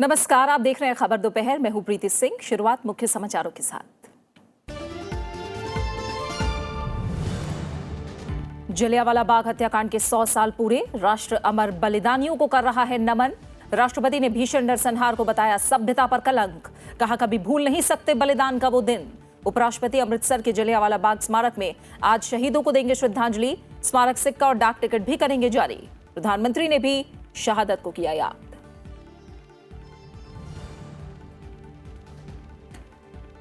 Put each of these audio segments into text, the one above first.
नमस्कार, आप देख रहे हैं खबर दोपहर। मैं हूं प्रीति सिंह। शुरुआत मुख्य समाचारों के साथ। जलियांवाला बाग हत्याकांड के 100 साल पूरे, राष्ट्र अमर बलिदानियों को कर रहा है नमन। राष्ट्रपति ने भीषण नरसंहार को बताया सभ्यता पर कलंक, कहा कभी भूल नहीं सकते बलिदान का वो दिन। उपराष्ट्रपति अमृतसर के जलियांवाला बाग स्मारक में आज शहीदों को देंगे श्रद्धांजलि। स्मारक सिक्का और डाक टिकट भी करेंगे जारी। प्रधानमंत्री ने भी शहादत को किया याद।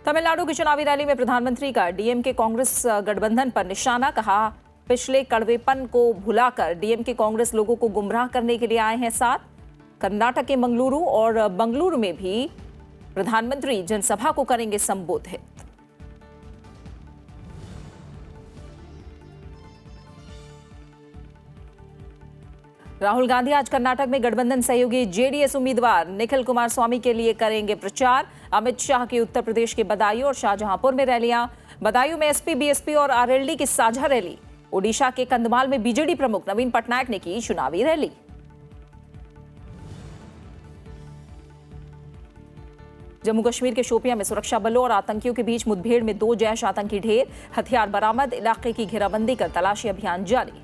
तमिलनाडु की चुनावी रैली में प्रधानमंत्री का डीएमके कांग्रेस गठबंधन पर निशाना, कहा पिछले कड़वेपन को भुलाकर डीएमके कांग्रेस लोगों को गुमराह करने के लिए आए हैं साथ। कर्नाटक के मंगलुरु और बंगलुरु में भी प्रधानमंत्री जनसभा को करेंगे संबोधित। राहुल गांधी आज कर्नाटक में गठबंधन सहयोगी जेडीएस उम्मीदवार निखिल कुमारस्वामी के लिए करेंगे प्रचार। अमित शाह की उत्तर प्रदेश के बदायूं और शाहजहांपुर में रैलियां। बदायूं में एसपी, बीएसपी और आरएलडी की साझा रैली। ओडिशा के कंधमाल में बीजेडी प्रमुख नवीन पटनायक ने की चुनावी रैली। जम्मू कश्मीर के शोपियां में सुरक्षा बलों और आतंकियों के बीच मुठभेड़ में 2 जैश आतंकी ढेर, हथियार बरामद। इलाके की घेराबंदी कर तलाशी अभियान जारी।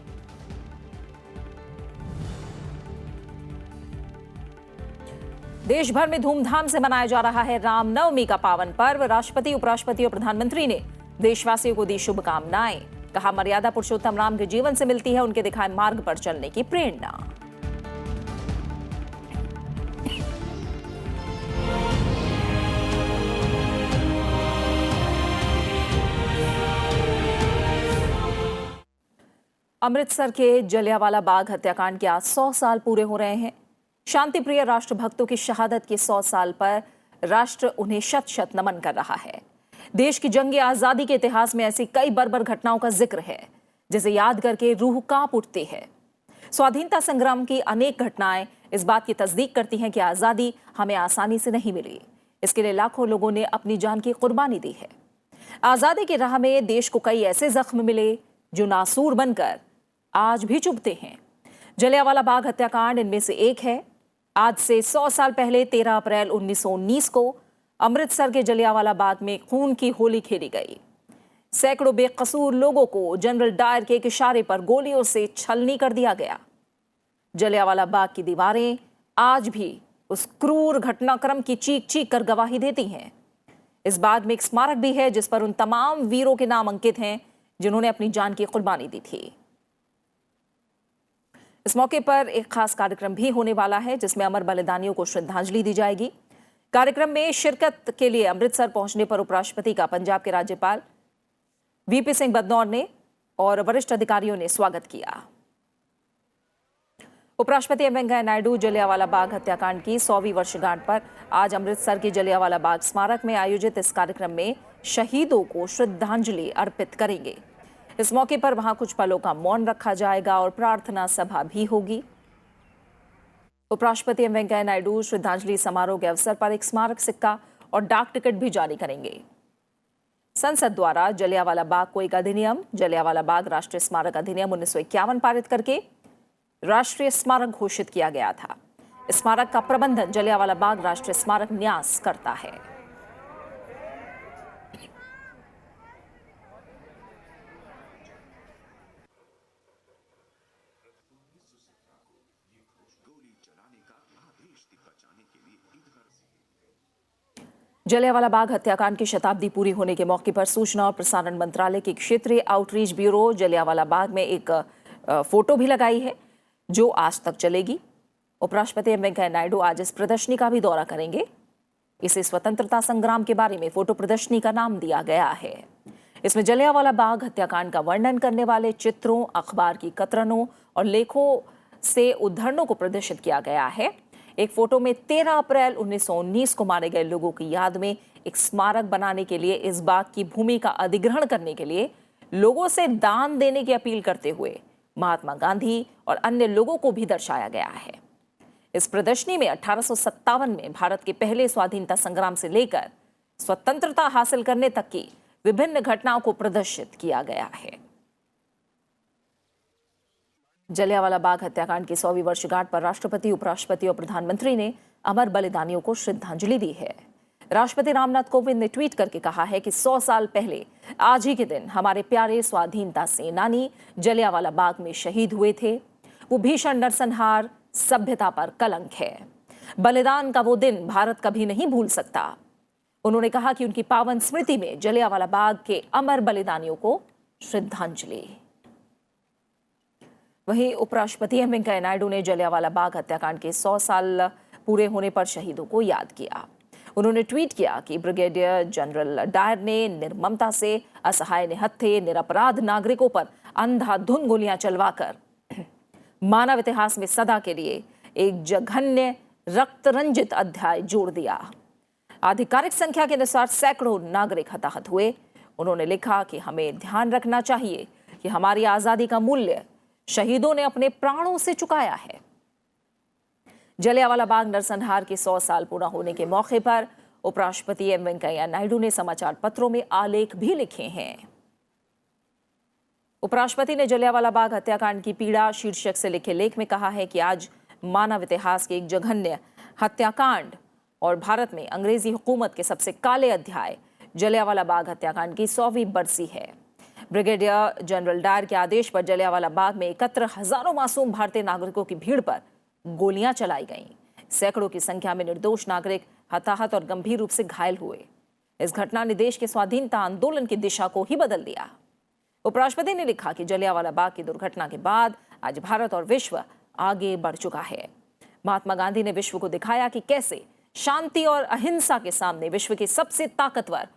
देश भर में धूमधाम से मनाया जा रहा है रामनवमी का पावन पर्व। राष्ट्रपति, उपराष्ट्रपति और प्रधानमंत्री ने देशवासियों को दी शुभकामनाएं। कहा मर्यादा पुरुषोत्तम राम के जीवन से मिलती है उनके दिखाए मार्ग पर चलने की प्रेरणा। अमृतसर के जलियांवाला बाग हत्याकांड के आज 100 साल पूरे हो रहे हैं। शांति प्रिय राष्ट्रभक्तों की शहादत के 100 साल पर राष्ट्र उन्हें शत शत नमन कर रहा है। देश की जंग आजादी के इतिहास में ऐसी कई बर्बर घटनाओं का जिक्र है जिसे याद करके रूह कांप उठती है। स्वाधीनता संग्राम की अनेक घटनाएं इस बात की तस्दीक करती हैं कि आजादी हमें आसानी से नहीं मिली। इसके लिए लाखों लोगों ने अपनी जान की कुर्बानी दी है। आजादी की राह में देश को कई ऐसे जख्म मिले जो नासूर बनकर आज भी चुभते हैं। जलियांवाला बाग हत्याकांड इनमें से एक है। आज से 100 साल पहले 13 अप्रैल 1919 को अमृतसर के जलियांवाला बाग में खून की होली खेली गई। सैकड़ों बेकसूर लोगों को जनरल डायर के एक इशारे पर गोलियों से छलनी कर दिया गया। जलियांवाला बाग की दीवारें आज भी उस क्रूर घटनाक्रम की चीख चीख कर गवाही देती हैं। इस बाग में एक स्मारक भी है जिस पर उन तमाम वीरों के नाम अंकित हैं जिन्होंने अपनी जान की कुर्बानी दी थी। इस मौके पर एक खास कार्यक्रम भी होने वाला है जिसमें अमर बलिदानियों को श्रद्धांजलि दी जाएगी। कार्यक्रम में शिरकत के लिए अमृतसर पहुंचने पर उपराष्ट्रपति का पंजाब के राज्यपाल वीपी सिंह बदनौर ने और वरिष्ठ अधिकारियों ने स्वागत किया। उपराष्ट्रपति एम वेंकैया नायडू जलियांवाला बाग हत्याकांड की 100वीं वर्षगांठ पर आज अमृतसर के जलियांवाला बाग स्मारक में आयोजित इस कार्यक्रम में शहीदों को श्रद्धांजलि अर्पित करेंगे। इस मौके पर वहां कुछ पलों का मौन रखा जाएगा और प्रार्थना सभा भी होगी। उपराष्ट्रपति एम वेंकैया नायडू श्रद्धांजलि समारोह के अवसर पर एक स्मारक सिक्का और डाक टिकट भी जारी करेंगे। संसद द्वारा जलियांवाला बाग को एक अधिनियम, जलियांवाला बाग राष्ट्रीय स्मारक अधिनियम 1951 पारित करके राष्ट्रीय स्मारक घोषित किया गया था। इस स्मारक का प्रबंधन जलियांवाला बाग राष्ट्रीय स्मारक न्यास करता है। जलियांवाला बाग हत्याकांड की शताब्दी पूरी होने के मौके पर सूचना और प्रसारण मंत्रालय के क्षेत्रीय आउटरीच ब्यूरो जलियांवाला बाग में एक फोटो भी लगाई है जो आज तक चलेगी। उपराष्ट्रपति एम वेंकैया नायडू आज इस प्रदर्शनी का भी दौरा करेंगे। इसे स्वतंत्रता संग्राम के बारे में फोटो प्रदर्शनी का नाम दिया गया है। इसमें जलियांवाला बाग हत्याकांड का वर्णन करने वाले चित्रों, अखबार की कतरनों और लेखों से उद्धरणों को प्रदर्शित किया गया है। एक फोटो में 13 अप्रैल 1919 को मारे गए लोगों की याद में एक स्मारक बनाने के लिए इस बाग की भूमि का अधिग्रहण करने के लिए लोगों से दान देने की अपील करते हुए महात्मा गांधी और अन्य लोगों को भी दर्शाया गया है। इस प्रदर्शनी में 1857 में भारत के पहले स्वाधीनता संग्राम से लेकर स्वतंत्रता हासिल करने तक की विभिन्न घटनाओं को प्रदर्शित किया गया है। जलियांवाला बाग हत्याकांड की 100वीं वर्षगांठ पर राष्ट्रपति, उपराष्ट्रपति और प्रधानमंत्री ने अमर बलिदानियों को श्रद्धांजलि दी है। राष्ट्रपति रामनाथ कोविंद ने ट्वीट करके कहा है कि 100 साल पहले आज ही के दिन हमारे प्यारे स्वाधीनता सेनानी जलियांवाला बाग में शहीद हुए थे। वो भीषण नरसंहार सभ्यता पर कलंक है। बलिदान का वो दिन भारत कभी नहीं भूल सकता। उन्होंने कहा कि उनकी पावन स्मृति में जलियांवाला बाग के अमर बलिदानियों को श्रद्धांजलि। वहीं उपराष्ट्रपति एम वेंकैया नायडू ने जलियांवाला बाग हत्याकांड के 100 साल पूरे होने पर शहीदों को याद किया। उन्होंने ट्वीट किया कि ब्रिगेडियर जनरल डायर ने निर्ममता से असहाय निहत्थे निरपराध नागरिकों पर अंधाधुंध गोलियां चलवाकर मानव इतिहास में सदा के लिए एक जघन्य रक्तरंजित अध्याय जोड़ दिया। आधिकारिक संख्या के अनुसार सैकड़ों नागरिक हताहत हुए। उन्होंने लिखा कि हमें ध्यान रखना चाहिए कि हमारी आजादी का मूल्य शहीदों ने अपने प्राणों से चुकाया है। जलियांवाला बाग नरसंहार के 100 साल पूरा होने के मौके पर उपराष्ट्रपति एम वेंकैया नायडू ने समाचार पत्रों में आलेख भी लिखे हैं। उपराष्ट्रपति ने जलियांवाला बाग हत्याकांड की पीड़ा शीर्षक से लिखे लेख में कहा है कि आज मानव इतिहास के एक जघन्य हत्याकांड और भारत में अंग्रेजी हुकूमत के सबसे काले अध्याय जलियांवाला बाग हत्याकांड की 100वीं बरसी है। ब्रिगेडियर जनरल डायर के आदेश पर जलियांवाला बाग में एकत्र हजारों मासूम भारतीय नागरिकों की भीड़ पर गोलियां चलाई गईं। सैकड़ों की संख्या में निर्दोष नागरिक हताहत और गंभीर रूप से घायल हुए। इस घटना ने देश के स्वाधीनता आंदोलन की दिशा को ही बदल दिया। उपराष्ट्रपति ने लिखा कि जलियांवाला बाग की दुर्घटना के बाद आज भारत और विश्व आगे बढ़ चुका है। महात्मा गांधी ने विश्व को दिखाया कि कैसे शांति और अहिंसा के सामने विश्व की सबसे ताकतवर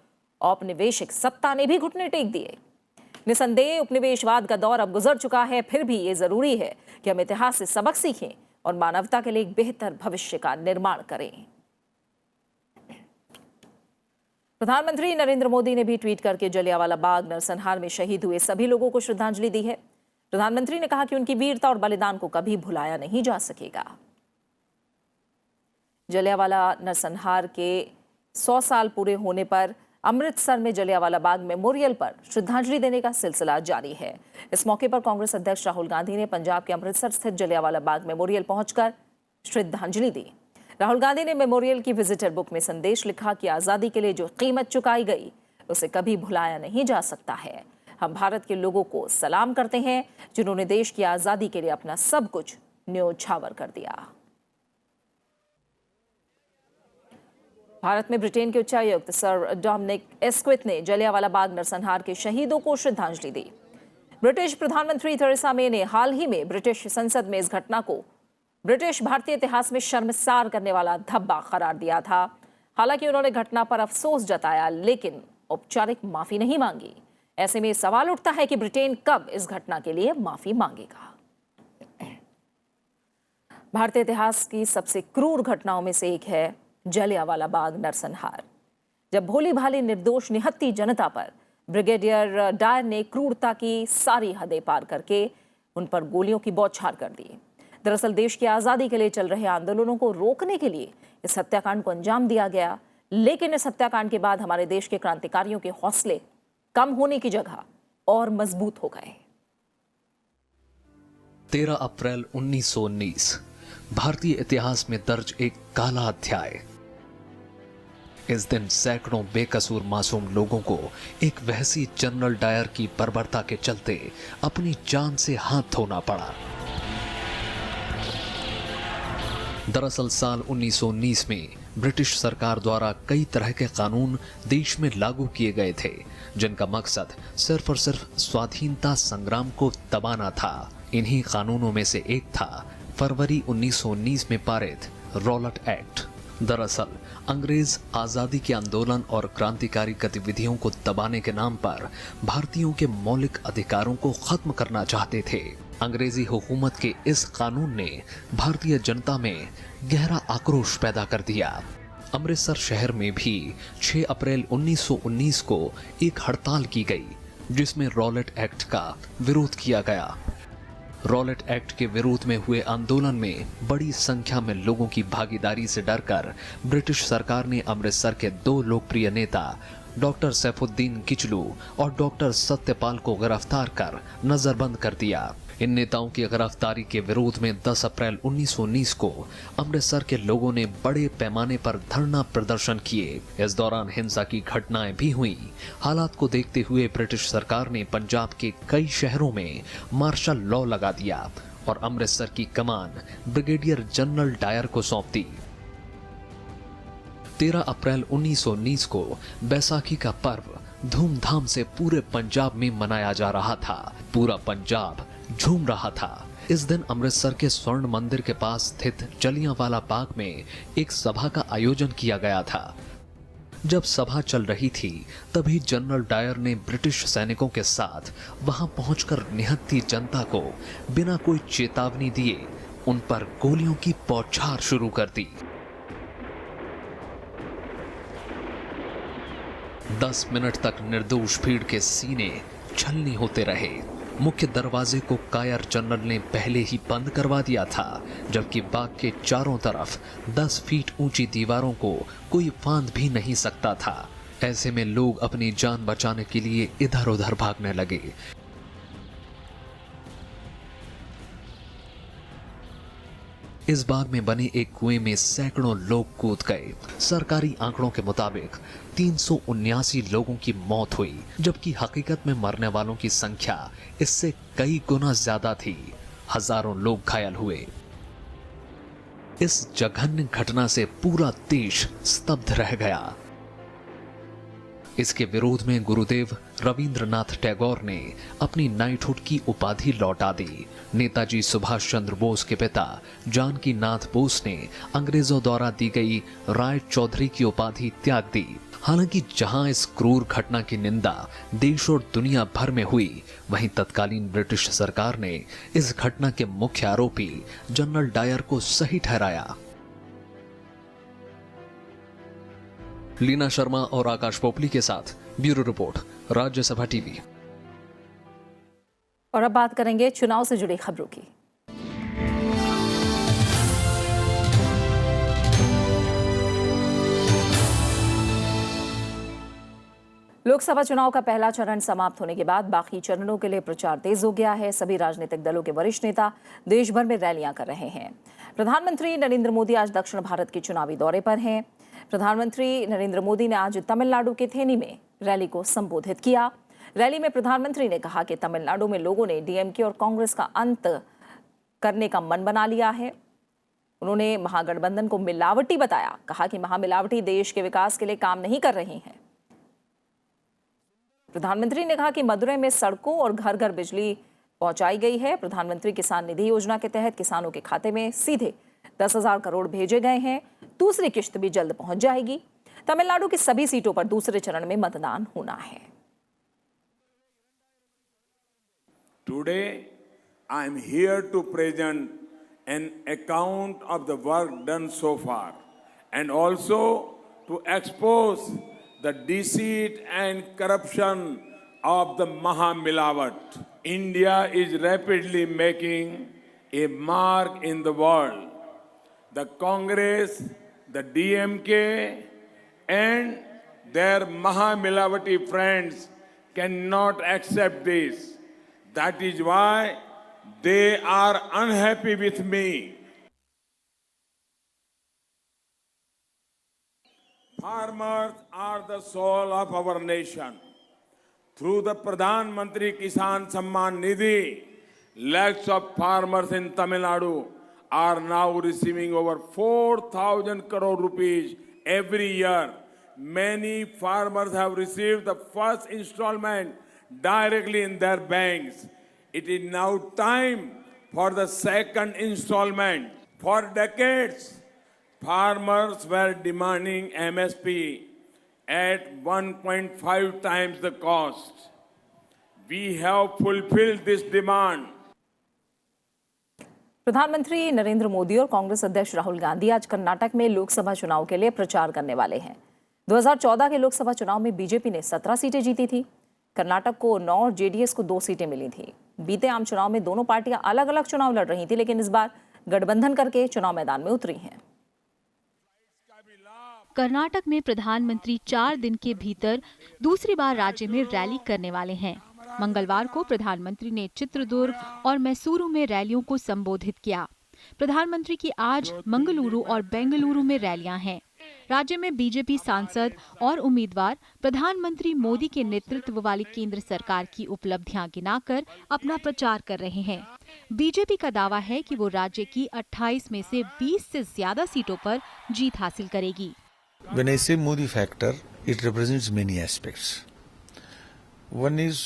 औपनिवेशिक सत्ता ने भी घुटने टेक दिए। निसंदेह उपनिवेशवाद का दौर अब गुजर चुका है, फिर भी ये जरूरी है कि हम इतिहास से सबक सीखें और मानवता के लिए एक बेहतर भविष्य का निर्माण करें। प्रधानमंत्री नरेंद्र मोदी ने भी ट्वीट करके जलियांवाला बाग नरसंहार में शहीद हुए सभी लोगों को श्रद्धांजलि दी है। प्रधानमंत्री ने कहा कि उनकी वीरता और बलिदान को कभी भुलाया नहीं जा सकेगा। जलियांवाला नरसंहार के 100 साल पूरे होने पर अमृतसर में जलियांवाला बाग मेमोरियल पर श्रद्धांजलि देने का सिलसिला जारी है। इस मौके पर कांग्रेस अध्यक्ष राहुल गांधी ने पंजाब के अमृतसर स्थित जलियांवाला बाग मेमोरियल पहुंचकर श्रद्धांजलि दी। राहुल गांधी ने मेमोरियल की विजिटर बुक में संदेश लिखा कि आजादी के लिए जो कीमत चुकाई गई उसे कभी भुलाया नहीं जा सकता है। हम भारत के लोगों को सलाम करते हैं जिन्होंने देश की आजादी के लिए अपना सब कुछ न्योछावर कर दिया। भारत में ब्रिटेन के उच्चायुक्त सर डोमिनिक एस्क्विथ ने जलियांवाला बाग नरसंहार के शहीदों को श्रद्धांजलि दी। ब्रिटिश प्रधानमंत्री थेरेसा मे ने हाल ही में ब्रिटिश संसद में इस घटना को ब्रिटिश भारतीय इतिहास में शर्मसार करने वाला धब्बा करार दिया था। हालांकि उन्होंने घटना पर अफसोस जताया, लेकिन औपचारिक माफी नहीं मांगी। ऐसे में सवाल उठता है कि ब्रिटेन कब इस घटना के लिए माफी मांगेगा। भारतीय इतिहास की सबसे क्रूर घटनाओं में से एक है जलियांवाला बाग नरसंहार, जब भोली भाली निर्दोष निहत्थी जनता पर ब्रिगेडियर डायर ने क्रूरता की सारी हदें पार करके उन पर गोलियों की बौछार कर दी। दरअसल देश की आजादी के लिए चल रहे आंदोलनों को रोकने के लिए इस हत्याकांड को अंजाम दिया गया, लेकिन इस हत्याकांड के बाद हमारे देश के क्रांतिकारियों के हौसले कम होने की जगह और मजबूत हो गए। 13 अप्रैल 1919 भारतीय इतिहास में दर्ज एक काला अध्याय। इस दिन सैकड़ों बेकसूर मासूम लोगों को एक वहसी जनरल डायर की बर्बरता के चलते अपनी जान से हाथ धोना पड़ा। दरअसल साल 1919 में ब्रिटिश सरकार द्वारा कई तरह के कानून देश में लागू किए गए थे, जिनका मकसद सिर्फ और सिर्फ स्वाधीनता संग्राम को दबाना था। इन्हीं कानूनों में से एक था फरवरी 1919 में पारित रॉलेट एक्ट। दरअसल अंग्रेज आजादी के आंदोलन और क्रांतिकारी गतिविधियों को दबाने के नाम पर भारतीयों के मौलिक अधिकारों को खत्म करना चाहते थे। अंग्रेजी हुकूमत के इस कानून ने भारतीय जनता में गहरा आक्रोश पैदा कर दिया। अमृतसर शहर में भी 6 अप्रैल 1919 को एक हड़ताल की गई, जिसमें रॉलेट एक्ट का विरोध किया गया। रॉलेट एक्ट के विरोध में हुए आंदोलन में बड़ी संख्या में लोगों की भागीदारी से डरकर ब्रिटिश सरकार ने अमृतसर के 2 लोकप्रिय नेता डॉक्टर सैफुद्दीन किचलू और डॉक्टर सत्यपाल को गिरफ्तार कर नजरबंद कर दिया। इन नेताओं की गिरफ्तारी के विरोध में 10 अप्रैल 1919 को अमृतसर के लोगों ने बड़े पैमाने पर धरना प्रदर्शन किए। इस दौरान हिंसा की घटनाएं भी हुई। हालात को देखते हुए ब्रिटिश सरकार ने पंजाब के कई शहरों में मार्शल लॉ लगा दिया और अमृतसर की कमान ब्रिगेडियर जनरल डायर को सौंप दी। 13 अप्रैल 1919 को बैसाखी का पर्व धूमधाम से पूरे पंजाब में मनाया जा रहा था। पूरा पंजाब झूम रहा था। इस दिन अमृतसर के स्वर्ण मंदिर के पास स्थित जलियांवाला बाग में एक सभा का आयोजन किया गया था। जब सभा चल रही थी तभी जनरल डायर ने ब्रिटिश सैनिकों के साथ वहां पहुंचकर निहत्थी जनता को बिना कोई चेतावनी दिए उन पर गोलियों की बौछार शुरू कर दी। 10 मिनट तक निर्दोष भीड़ के सीने छलनी होते रहे। मुख्य दरवाजे को कायर जनरल ने पहले ही बंद करवा दिया था, जबकि बाग के चारों तरफ 10 फीट ऊंची दीवारों को कोई फांद भी नहीं सकता था। ऐसे में लोग अपनी जान बचाने के लिए इधर उधर भागने लगे। इस बाग में बने एक कुएं में सैकड़ों लोग कूद गए। सरकारी आंकड़ों के मुताबिक 379 लोगों की मौत हुई, जबकि हकीकत में मरने वालों की संख्या इससे कई गुना ज्यादा थी। हजारों लोग घायल हुए। इस जघन्य घटना से पूरा देश स्तब्ध रह गया। इसके विरोध में गुरुदेव रविंद्रनाथ टैगोर ने अपनी नाइटहुड की उपाधि लौटा दी। नेताजी सुभाष चंद्र बोस के पिता जानकी नाथ बोस ने अंग्रेजों द्वारा दी गई राय चौधरी की उपाधि त्याग दी। हालांकि जहां इस क्रूर घटना की निंदा देश और दुनिया भर में हुई, वहीं तत्कालीन ब्रिटिश सरकार ने इस घटना के मुख्य आरोपी जनरल डायर को सही ठहराया। लीना शर्मा और आकाश पोपली के साथ ब्यूरो रिपोर्ट, राज्यसभा टीवी। और अब बात करेंगे चुनाव से जुड़ी खबरों की। लोकसभा चुनाव का पहला चरण समाप्त होने के बाद बाकी चरणों के लिए प्रचार तेज हो गया है। सभी राजनीतिक दलों के वरिष्ठ नेता देश भर में रैलियां कर रहे हैं। प्रधानमंत्री नरेंद्र मोदी आज दक्षिण भारत के चुनावी दौरे पर हैं। प्रधानमंत्री नरेंद्र मोदी ने आज तमिलनाडु के थेनी में रैली को संबोधित किया। रैली में प्रधानमंत्री ने कहा कि तमिलनाडु में लोगों ने डीएमके और कांग्रेस का अंत करने का मन बना लिया है। उन्होंने महागठबंधन को मिलावटी बताया। कहा कि महामिलावटी देश के विकास के लिए काम नहीं कर रही हैं। प्रधानमंत्री ने कहा कि मदुरई में सड़कों और घर घर बिजली पहुंचाई गई है। प्रधानमंत्री किसान निधि योजना के तहत किसानों के खाते में सीधे 10,000 करोड़ भेजे गए हैं। दूसरी किश्त भी जल्द पहुंच जाएगी। तमिलनाडु की सभी सीटों पर दूसरे चरण में मतदान होना है। Today I am here to present an account of the work done so far and also to expose the deceit and corruption of the Mahamilawat. India is rapidly making a mark in the world. The Congress, the DMK and their Mahamilavati friends cannot accept this. That is why they are unhappy with me. Farmers are the soul of our nation. Through the Pradhan Mantri Kisan Samman Nidhi, lakhs of farmers in Tamil Nadu are now receiving over 4,000 crore rupees every year. Many farmers have received the first installment directly in their banks. It is now time for the second installment. For decades, farmers were demanding MSP at 1.5 times the cost. We have fulfilled this demand. प्रधानमंत्री नरेंद्र मोदी और कांग्रेस अध्यक्ष राहुल गांधी आज कर्नाटक में लोकसभा चुनाव के लिए प्रचार करने वाले हैं। 2014 के लोकसभा चुनाव में बीजेपी ने 17 सीटें जीती थी। कर्नाटक को 9 और जेडीएस को 2 सीटें मिली थी। बीते आम चुनाव में दोनों पार्टियां अलग अलग चुनाव लड़ रही थी, लेकिन इस बार गठबंधन करके चुनाव मैदान में उतरी हैं। कर्नाटक में प्रधानमंत्री 4 दिन के भीतर दूसरी बार राज्य में रैली करने वाले हैं। मंगलवार को प्रधानमंत्री ने चित्रदुर्ग और मैसूरू में रैलियों को संबोधित किया। प्रधानमंत्री की आज मंगलुरु और बेंगलुरु में रैलियां हैं। राज्य में बीजेपी सांसद और उम्मीदवार प्रधानमंत्री मोदी के नेतृत्व वाली केंद्र सरकार की उपलब्धियां गिनाकर अपना प्रचार कर रहे हैं। बीजेपी का दावा है कि वो राज्य की 28 में से 20 से ज्यादा सीटों पर जीत हासिल करेगी। When I say Modi factor, it represents many aspects. One is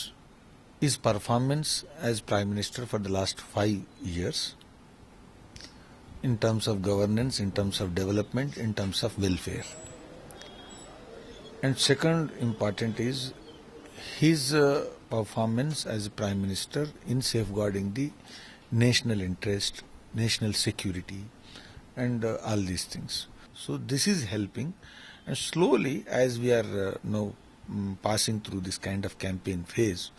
his performance as Prime Minister for the last 5 years, in terms of governance, in terms of development, in terms of welfare. And second important is his performance as Prime Minister in safeguarding the national interest, national security, and all these things. So this is helping, and slowly as we are now passing through this kind of campaign phase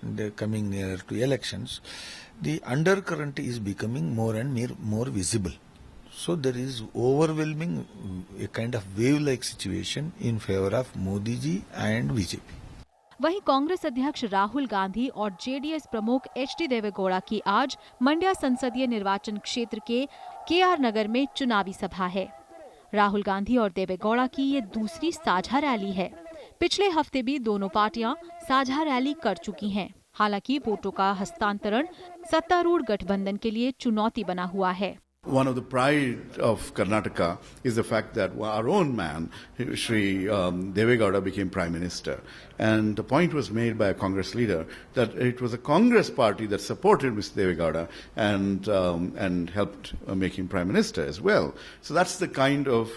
and coming nearer to elections, the undercurrent is becoming more and more visible. So there is overwhelming a kind of wave-like situation in favor of Modi ji and BJP. वहीं कांग्रेस अध्यक्ष राहुल गांधी और JDS प्रमुख HD Deve Gowda की आज मंड्या संसदीय निर्वाचन क्षेत्र के केआर नगर में चुनावी सभा है। राहुल गांधी और देवेगौड़ा की ये दूसरी साझा रैली है। पिछले हफ्ते भी दोनों पार्टियां साझा रैली कर चुकी हैं। हालांकि वोटों का हस्तांतरण सत्तारूढ़ गठबंधन के लिए चुनौती बना हुआ है। One of the pride of Karnataka is the fact that our own man, Shri Devegowda, became Prime Minister. And the point was made by a Congress leader that it was a Congress party that supported Mr. Devegowda and helped make him Prime Minister as well. So that's the kind of,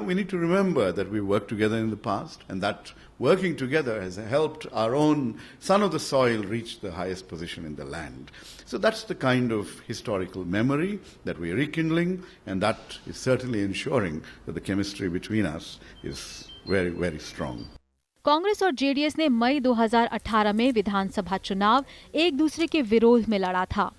we need to remember that we worked together in the past, and that working together has helped our own son of the soil reach the highest position in the land. So that's the kind of historical memory that we are rekindling, and that is certainly ensuring that the chemistry between us is very, very strong. Congress और JDS ने मई 2018 में विधानसभा चुनाव एक दूसरे के विरोध में लड़ा था,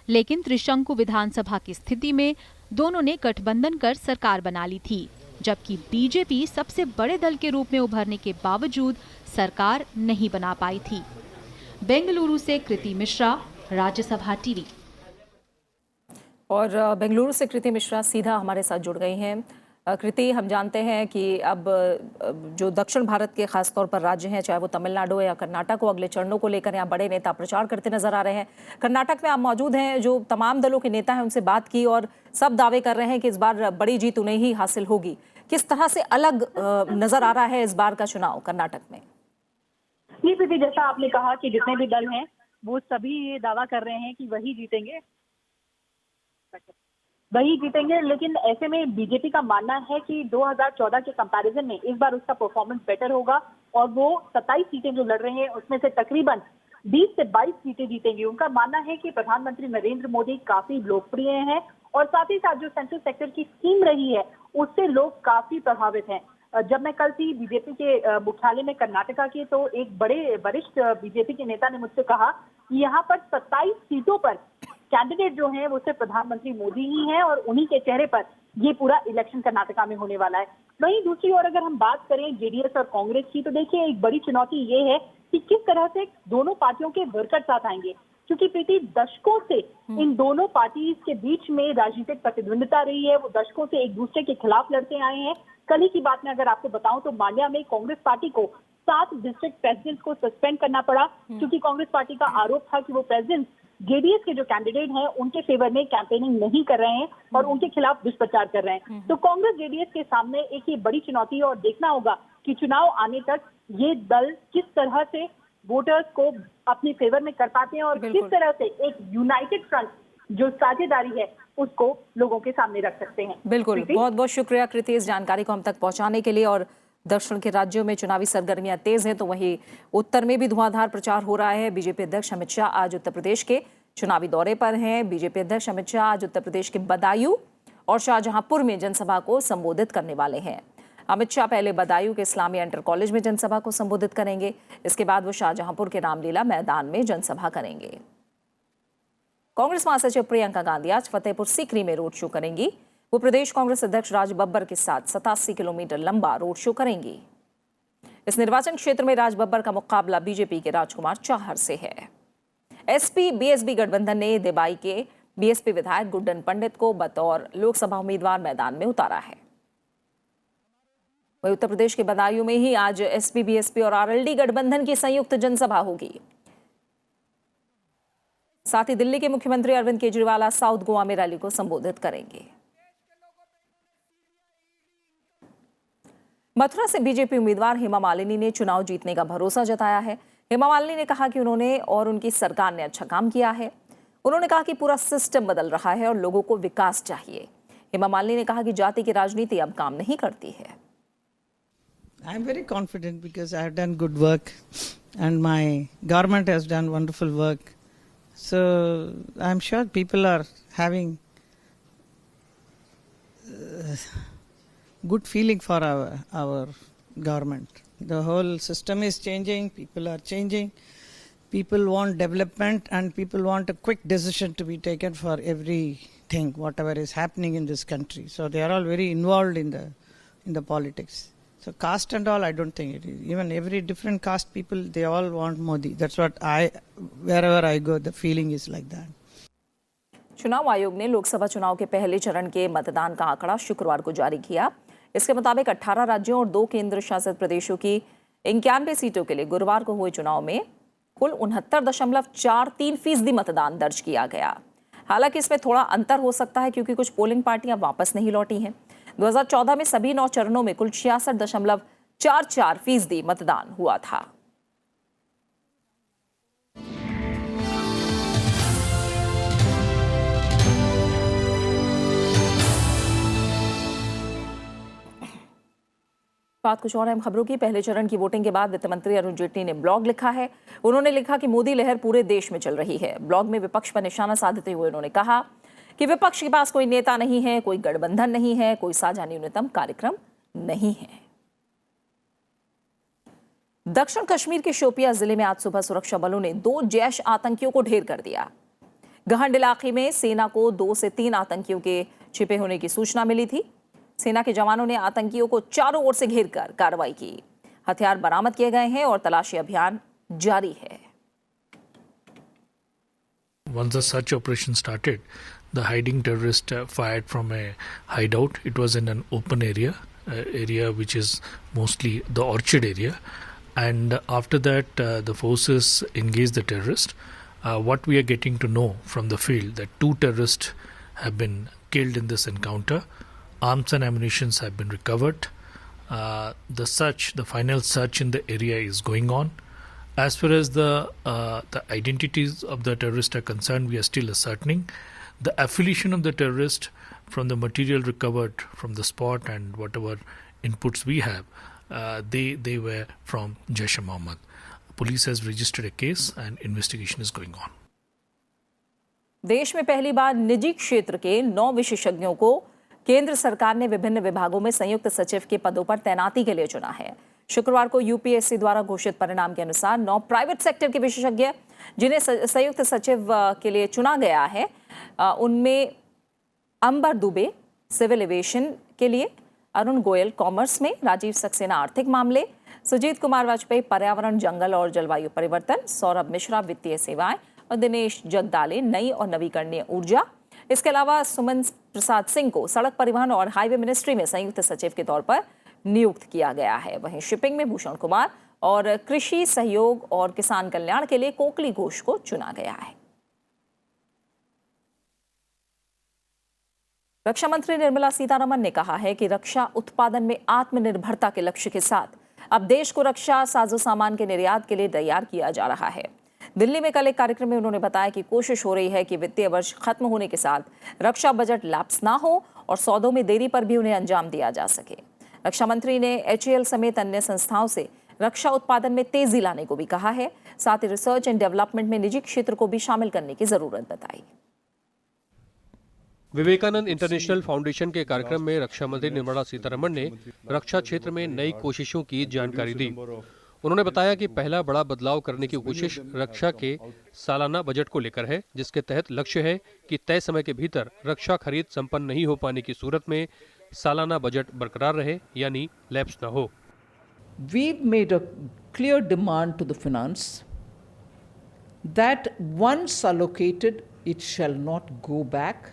लेकिन त्रिशंकु विधानसभा की स्थिति में दोनों ने गठबंधन कर सरकार बना ली थी, जबकि बीजेपी सबसे बड़े दल के रूप में उभरने के बावजूद सरकार नहीं बना पाई थी। बेंगलुरु से कृति मिश्रा, राज्यसभा टीवी। और बेंगलुरु से कृति मिश्रा सीधा हमारे साथ जुड़ गई हैं। कृति, हम जानते हैं कि अब जो दक्षिण भारत के खासतौर पर राज्य हैं, चाहे वो तमिलनाडु या कर्नाटक को, अगले चरणों को लेकर यहाँ बड़े नेता प्रचार करते नजर आ रहे हैं। कर्नाटक में आप मौजूद हैं, जो तमाम दलों के नेता हैं उनसे बात की और सब दावे कर रहे हैं कि इस बार बड़ी जीत उन्हें ही हासिल होगी। किस तरह से अलग नजर आ रहा है इस बार का चुनाव कर्नाटक में? जी प्रीति, जैसा आपने कहा कि जितने भी दल हैं वो सभी ये दावा कर रहे हैं कि वही जीतेंगे, लेकिन ऐसे में बीजेपी का मानना है कि 2014 के कंपैरिजन में इस बार उसका परफॉर्मेंस बेटर होगा और वो 27 सीटें जो लड़ रहे हैं उसमें से तकरीबन 20 से 22 सीटें जीतेंगे। उनका मानना है कि प्रधानमंत्री नरेंद्र मोदी काफी लोकप्रिय हैं और साथ ही साथ जो सेंट्रल सेक्टर की स्कीम रही है उससे लोग काफी प्रभावित हैं। जब मैं कल थी बीजेपी के मुख्यालय में कर्नाटका के, तो एक बड़े वरिष्ठ बीजेपी के नेता ने मुझसे कहा कि यहाँ पर 27 सीटों पर कैंडिडेट जो हैं वो सिर्फ प्रधानमंत्री मोदी ही हैं और उन्हीं के चेहरे पर ये पूरा इलेक्शन कर्नाटका में होने वाला है। वहीं दूसरी ओर अगर हम बात करें जेडीएस और कांग्रेस की, तो देखिए एक बड़ी चुनौती ये है कि किस तरह से दोनों पार्टियों के वर्कर साथ आएंगे, क्योंकि प्रीति दशकों से इन दोनों पार्टीज के बीच में राजनीतिक प्रतिद्वंदिता रही है। वो दशकों से एक दूसरे के खिलाफ लड़ते आए हैं। कल ही की बात में अगर आपको बताऊं तो मांड्या में कांग्रेस पार्टी को 7 डिस्ट्रिक्ट प्रेसिडेंट्स को सस्पेंड करना पड़ा, क्योंकि कांग्रेस पार्टी का आरोप था कि वो प्रेसिडेंट जेडीएस के जो कैंडिडेट हैं उनके फेवर में कैंपेनिंग नहीं कर रहे हैं और उनके खिलाफ दुष्प्रचार कर रहे हैं। तो कांग्रेस जेडीएस के सामने एक ये बड़ी चुनौती है और देखना होगा कि चुनाव आने तक ये दल किस तरह से वोटर्स को अपने फेवर में कर पाते हैं और किस तरह से एक यूनाइटेड फ्रंट जो साझेदारी है उसको लोगों के सामने रख सकते हैं। बिल्कुल, बहुत बहुत शुक्रिया कृति इस जानकारी को हम तक पहुंचाने के लिए। और दक्षिण के राज्यों में चुनावी सरगर्मियां तेज हैं, तो वहीं उत्तर में भी धुआंधार प्रचार हो रहा है। बीजेपी अध्यक्ष अमित शाह आज उत्तर प्रदेश के चुनावी दौरे पर हैं। बीजेपी अध्यक्ष अमित शाह आज उत्तर प्रदेश के बदायूं और शाहजहांपुर में जनसभा को संबोधित करने वाले हैं। अमित शाह पहले बदायूं के इस्लामिया इंटर कॉलेज में जनसभा को संबोधित करेंगे। इसके बाद वो शाहजहांपुर के रामलीला मैदान में जनसभा करेंगे। कांग्रेस महासचिव प्रियंका गांधी आज फतेहपुर सीकरी में रोड शो करेंगी। वो प्रदेश कांग्रेस अध्यक्ष राज बब्बर के साथ 87 किलोमीटर लंबा रोड शो करेंगी। इस निर्वाचन क्षेत्र में राजबब्बर का मुकाबला बीजेपी के राजकुमार चाहर से है। एसपी बीएसपी गठबंधन ने देवाई के बीएसपी विधायक गुड्डन पंडित को बतौर लोकसभा उम्मीदवार मैदान में उतारा है। वहीं उत्तर प्रदेश के बदायूं में ही आज एसपी बीएसपी और आरएलडी गठबंधन की संयुक्त जनसभा होगी। साथ ही दिल्ली के मुख्यमंत्री अरविंद केजरीवाल साउथ गोवा में रैली को संबोधित करेंगे। मथुरा से बीजेपी उम्मीदवार हेमा मालिनी ने चुनाव जीतने का भरोसा जताया है। हेमा मालिनी ने कहा कि उन्होंने और उनकी सरकार ने अच्छा काम किया है। उन्होंने कहा कि पूरा सिस्टम बदल रहा है और लोगों को विकास चाहिए। हेमा मालिनी ने कहा कि जाति की राजनीति अब काम नहीं करती है। I am very confident because I have done good work and my government has done wonderful work. So I am sure people are having good feeling for our government. The whole system is changing, people are changing. People want development and people want a quick decision to be taken for everything, whatever is happening in this country. So they are all very involved in the politics. So caste and all, I don't think it is. Even every different caste people, they all want Modi. That's what wherever I go, the feeling is like that. चुनाव आयोग ने लोकसभा चुनाव के पहले चरण के मतदान का आंकड़ा शुक्रवार को जारी किया। इसके मुताबिक 18 राज्यों और 2 केंद्र शासित प्रदेशों की 91 सीटों के लिए गुरुवार को हुए चुनाव में कुल 69.43% मतदान दर्ज किया गया। हालांकि इसमें थोड़ा अंतर हो सकता है क्योंकि कुछ पोलिंग पार्टियां वापस नहीं लौटी हैं। 2014 में सभी 9 चरणों में कुल 66.44% मतदान हुआ था। बात कुछ और अहम खबरों की। पहले चरण की वोटिंग के बाद वित्त मंत्री अरुण जेटली ने ब्लॉग लिखा है। उन्होंने लिखा कि मोदी लहर पूरे देश में चल रही है। ब्लॉग में विपक्ष पर निशाना साधते हुए उन्होंने कहा कि विपक्ष के पास कोई नेता नहीं है, कोई गठबंधन नहीं है, कोई साझा न्यूनतम कार्यक्रम नहीं है। दक्षिण कश्मीर के शोपिया जिले में आज सुबह सुरक्षा बलों ने 2 जैश आतंकियों को ढेर कर दिया। गहंड इलाके में सेना को 2 से 3 आतंकियों के छिपे होने की सूचना मिली थी। सेना के जवानों ने आतंकियों को चारों ओर से घेरकर कार्रवाई की। हथियार बरामद किए गए हैं और तलाशी अभियान जारी है। Once the search operation started, the hiding terrorist fired from a hideout. It was in an open area which is mostly the orchard area. And after that, the forces engaged the terrorist. What we are getting to know from the field that 2 terrorists have been killed in this encounter. Arms and ammunitions have been recovered. The final search in the area is going on. As far as the identities of the terrorists are concerned, we are still ascertaining. The affiliation of the terrorist from the material recovered from the spot and whatever inputs we have, they were from Jaish-e-Mohammed. Police has registered a case and investigation is going on. देश में पहली बार निजी क्षेत्र के 9 विशेषज्ञों को केंद्र सरकार ने विभिन्न विभागों में संयुक्त सचिव के पदों पर तैनाती के लिए चुना है। शुक्रवार को यूपीएससी द्वारा घोषित परिणाम के अनुसार 9 प्राइवेट सेक्टर के विशेषज्ञ जिन्हें संयुक्त सचिव के लिए चुना गया है, उनमें अंबर दुबे सिविल एविएशन के लिए, अरुण गोयल कॉमर्स में, राजीव सक्सेना आर्थिक मामले, सुजीत कुमार वाजपेयी पर्यावरण, जंगल और जलवायु परिवर्तन, सौरभ मिश्रा वित्तीय सेवाएं और दिनेश जगदाले नई और नवीकरणीय ऊर्जा। इसके अलावा सुमन प्रसाद सिंह को सड़क परिवहन और हाईवे मिनिस्ट्री में संयुक्त सचिव के तौर पर नियुक्त किया गया है। वहीं शिपिंग में भूषण कुमार और कृषि सहयोग और किसान कल्याण के लिए कोकली घोष को चुना गया है। रक्षा मंत्री निर्मला सीतारमण ने कहा है कि रक्षा उत्पादन में आत्मनिर्भरता के लक्ष्य के साथ अब देश को रक्षा साजो सामान के निर्यात के लिए तैयार किया जा रहा है। दिल्ली में कल एक कार्यक्रम में उन्होंने बताया कि कोशिश हो रही है कि वित्तीय वर्ष खत्म होने के साथ रक्षा बजट लैप्स ना हो और सौदों में देरी पर भी उन्हें अंजाम दिया जा सके। रक्षा मंत्री ने HAL समेत अन्य संस्थाओं से रक्षा उत्पादन में तेजी लाने को भी कहा है। साथ ही रिसर्च एंड डेवलपमेंट में निजी क्षेत्र को भी शामिल करने की जरूरत बताई। विवेकानंद इंटरनेशनल फाउंडेशन के कार्यक्रम में रक्षा मंत्री निर्मला सीतारमण ने रक्षा क्षेत्र में नई कोशिशों की जानकारी दी। उन्होंने बताया कि पहला बड़ा बदलाव करने की कोशिश रक्षा के सालाना बजट को लेकर है, जिसके तहत लक्ष्य है कि तय समय के भीतर रक्षा खरीद संपन्न नहीं हो पाने की सूरत में सालाना बजट बरकरार रहे, यानी लैप्स न हो। we've made a clear demand to the finance that once allocated, it shall not go back.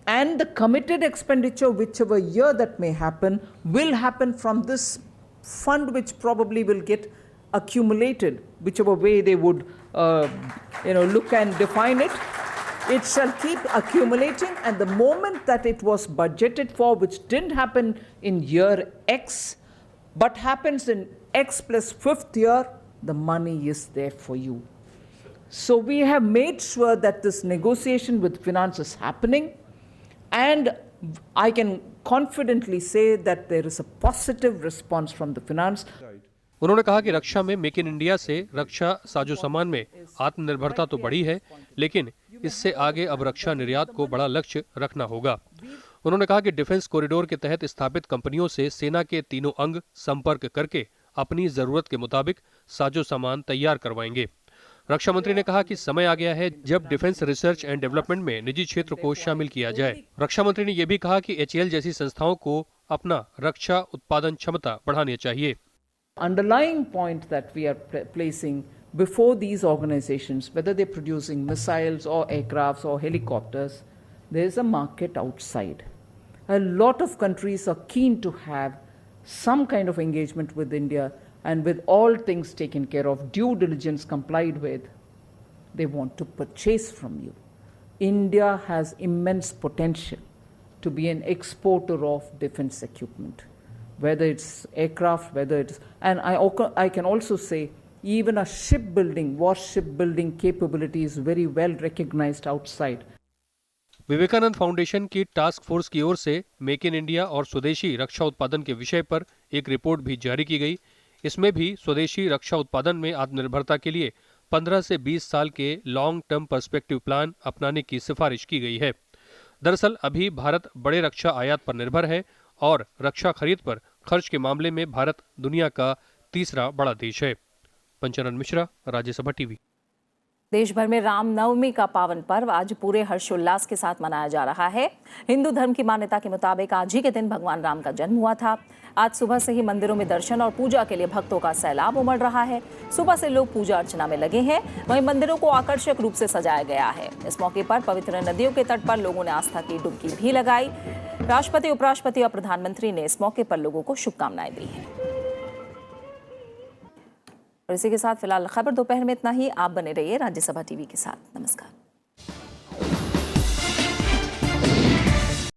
And the committed expenditure, whichever year that may happen, will happen from this fund, which probably will get accumulated, whichever way they would look and define it. It shall keep accumulating, and the moment that it was budgeted for, which didn't happen in year X, but happens in X plus 5th year, the money is there for you. So we have made sure that this negotiation with finance is happening, and I can confidently say that there is a positive response from the finance. उन्होंने कहा कि रक्षा में make in India से रक्षा साजो सामान में आत्मनिर्भरता तो बढ़ी है, लेकिन इससे आगे अब रक्षा निर्यात को बड़ा लक्ष्य रखना होगा। उन्होंने कहा कि डिफेंस कॉरिडोर के तहत स्थापित कंपनियों से सेना के तीनों अंग संपर्क करके अपनी जरूरत के मुताबिक साजो सामान तैयार करवाएंगे। रक्षा मंत्री ने कहा कि समय आ गया है जब डिफेंस रिसर्च एंड डेवलपमेंट में निजी क्षेत्र को शामिल किया जाए। रक्षा मंत्री ने यह भी कहा कि HAL जैसी संस्थाओं को अपना रक्षा उत्पादन क्षमता बढ़ानी चाहिए। Underlying point that we are placing before these organizations, whether they're producing missiles or aircrafts or helicopters, there is a market outside. A lot of countries are keen to have some kind of engagement with India, and with all things taken care of, due diligence complied with, they want to purchase from you. India has immense potential to be an exporter of defense equipment, whether it's aircraft, whether it's, and I can also say even a shipbuilding, warship building capability is very well recognized outside. Vivekananda foundation की task force की ओर से make in India और स्वदेशी रक्षा उत्पादन के विषय पर एक रिपोर्ट भी जारी की गई। इसमें भी स्वदेशी रक्षा उत्पादन में आत्मनिर्भरता के लिए 15 से 20 साल के लॉन्ग टर्म पर्सपेक्टिव प्लान अपनाने की सिफारिश की गई है। दरअसल अभी भारत बड़े रक्षा आयात पर निर्भर है और रक्षा खरीद पर खर्च के मामले में भारत दुनिया का तीसरा बड़ा देश है। पंचानन मिश्रा, राज्यसभा टीवी। देश भर में रामनवमी का पावन पर्व आज पूरे हर्षोल्लास के साथ मनाया जा रहा है। हिंदू धर्म की मान्यता के मुताबिक आज ही के दिन भगवान राम का जन्म हुआ था। आज सुबह से ही मंदिरों में दर्शन और पूजा के लिए भक्तों का सैलाब उमड़ रहा है। सुबह से लोग पूजा अर्चना में लगे हैं, वहीं मंदिरों को आकर्षक रूप से सजाया गया है। इस मौके पर पवित्र नदियों के तट पर लोगों ने आस्था की डुबकी भी लगाई। राष्ट्रपति, उपराष्ट्रपति और प्रधानमंत्री ने इस मौके पर लोगों को शुभकामनाएं दी हैं। और इसी के साथ फिलहाल खबर दोपहर में इतना ही। आप बने रहिए राज्यसभा टीवी के साथ। नमस्कार।